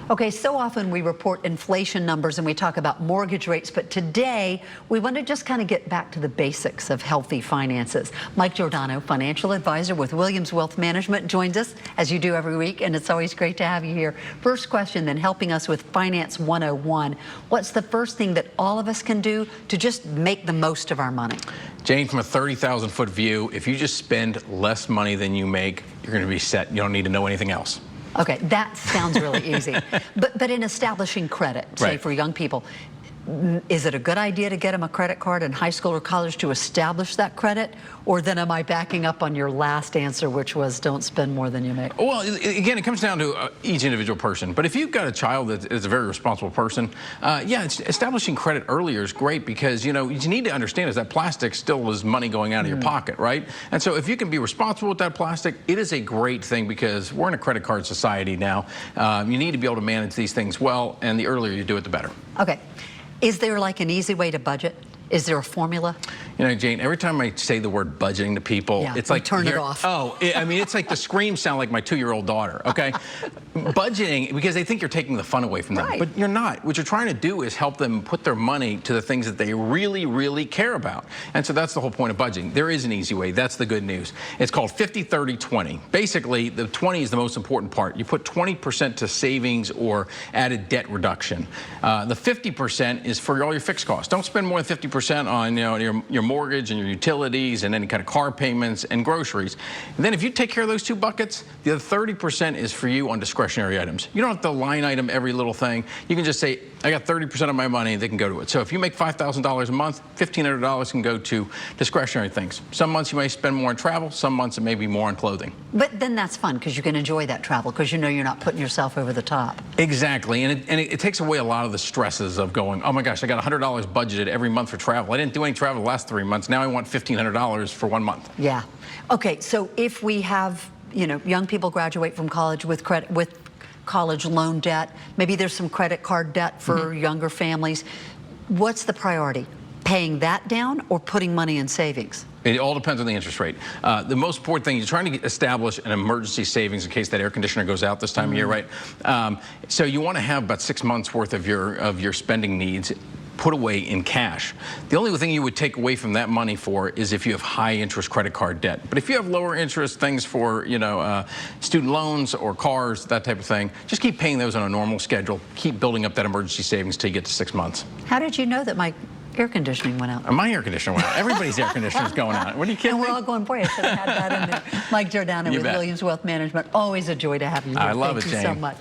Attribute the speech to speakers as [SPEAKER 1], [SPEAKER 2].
[SPEAKER 1] Okay, so often we report inflation numbers and we talk about mortgage rates, but today we want to just kind of get back to the basics of healthy finances. Mike Giordano, financial advisor with Williams Wealth Management, joins us as you do every week, and it's always great to have you here. First question, then, helping us with Finance 101. What's the first thing that all of us can do to just make the most of our money?
[SPEAKER 2] Jane, from a 30,000-foot view, if you just spend less money than you make, you're going to be set. You don't need to know anything else.
[SPEAKER 1] Okay, that sounds really easy. But in establishing credit, say
[SPEAKER 2] Right.
[SPEAKER 1] for young people, is it a good idea to get them a credit card in high school or college to establish that credit? Or then am I backing up on your last answer, which was don't spend more than you make?
[SPEAKER 2] Well, again, it comes down to each individual person. But if you've got a child that is a very responsible person, establishing credit earlier is great because, you need to understand is that plastic still is money going out of your pocket, right? And so if you can be responsible with that plastic, it is a great thing because we're in a credit card society now. You need to be able to manage these things well, and the earlier you do it, the better.
[SPEAKER 1] Okay. Is there like an easy way to budget? Is there a formula?
[SPEAKER 2] Jane, every time I say the word budgeting to people, it's like
[SPEAKER 1] turn it off.
[SPEAKER 2] It's like the screams sound like my 2-year-old daughter, okay? Budgeting, because they think you're taking the fun away from them,
[SPEAKER 1] Right.
[SPEAKER 2] but you're not. What you're trying to do is help them put their money to the things that they really, really care about. And so that's the whole point of budgeting. There is an easy way. That's the good news. It's called 50-30-20. Basically, the 20 is the most important part. You put 20% to savings or added debt reduction. The 50% is for all your fixed costs. Don't spend more than 50% on your mortgage and your utilities and any kind of car payments and groceries. And then if you take care of those two buckets, the other 30% is for you on discretionary items. You don't have to line item every little thing. You can just say, I got 30% of my money, they can go to it. So if you make $5,000 a month, $1,500 can go to discretionary things. Some months you may spend more on travel, some months it may be more on clothing.
[SPEAKER 1] But then that's fun because you can enjoy that travel because you know you're not putting yourself over the top.
[SPEAKER 2] Exactly, and it takes away a lot of the stresses of going, oh my gosh, I got $100 budgeted every month for travel. I didn't do any travel the last 3 months. Now I want $1,500 for 1 month.
[SPEAKER 1] Yeah. Okay, so if we have, young people graduate from college with college loan debt, maybe there's some credit card debt for younger families, what's the priority? Paying that down or putting money in savings?
[SPEAKER 2] It all depends on the interest rate. The most important thing, you're trying to establish an emergency savings in case that air conditioner goes out this time of year, right? So you want to have about 6 months worth of your spending needs put away in cash. The only thing you would take away from that money for is if you have high interest credit card debt. But if you have lower interest things for, student loans or cars, that type of thing, just keep paying those on a normal schedule. Keep building up that emergency savings till you get to 6 months.
[SPEAKER 1] How did you know that my air conditioning went out?
[SPEAKER 2] My air conditioner went out. Everybody's air conditioner is going out. What are you kidding
[SPEAKER 1] And we're
[SPEAKER 2] me?
[SPEAKER 1] all going, boy, I should have had that in there. Mike Giordano with
[SPEAKER 2] bet.
[SPEAKER 1] Williams Wealth Management. Always a joy to have you here.
[SPEAKER 2] I love it,
[SPEAKER 1] Thank you so
[SPEAKER 2] Jane.
[SPEAKER 1] much.